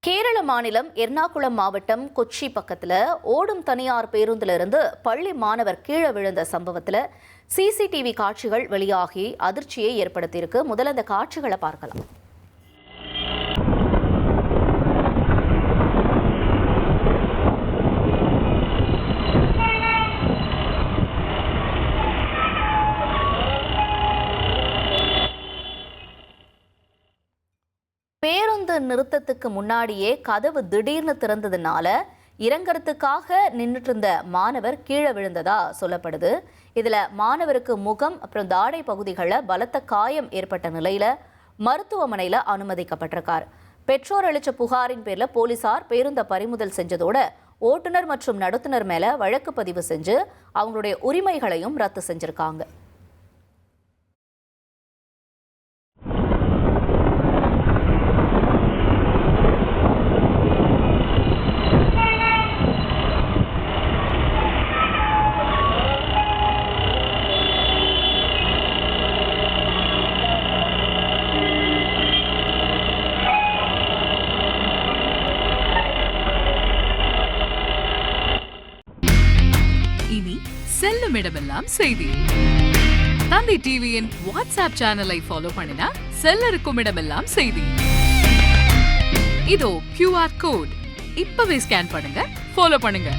கேரள மாநிலம் எர்ணாகுளம் மாவட்டம் கொச்சி பக்கத்துல ஓடும் தனியார் பேருந்திலிருந்து பள்ளி மாணவர் கீழே விழுந்த சம்பவத்துல சிசிடிவி காட்சிகள் வெளியாகி அதிர்ச்சியை ஏற்படுத்தியிருக்கு. முதல்ல அந்த காட்சிகளை பார்க்கலாம். பேருந்து நிறுத்தத்துக்கு முன்னாடியே கதவு திடீர்னு திறந்ததுனால இறங்கறதுக்காக நின்றுட்டு இருந்த மாணவர் கீழே விழுந்ததா சொல்லப்படுது. இதுல மாணவருக்கு முகம் அப்புறம் தாடை பகுதிகளில் பலத்த காயம் ஏற்பட்ட நிலையில மருத்துவமனையில அனுமதிக்கப்பட்டிருக்கார். பெற்றோர் அளித்த புகாரின் பேர்ல போலீசார் பேருந்தை பறிமுதல் செஞ்சதோட ஓட்டுநர் மற்றும் நடத்துனர் மேல வழக்கு பதிவு செஞ்சு அவங்களுடைய உரிமைகளையும் ரத்து செஞ்சிருக்காங்க. இனி செல்லும் இடமெல்லாம் செய்தி. தந்தி டிவியின் வாட்ஸ்அப் சேனலை ஃபாலோ பண்ணினா செல்லருக்கும் இடமெல்லாம் செய்தி. இதோ QR கோட் இப்பவே ஸ்கேன் பண்ணுங்க, ஃபாலோ பண்ணுங்க.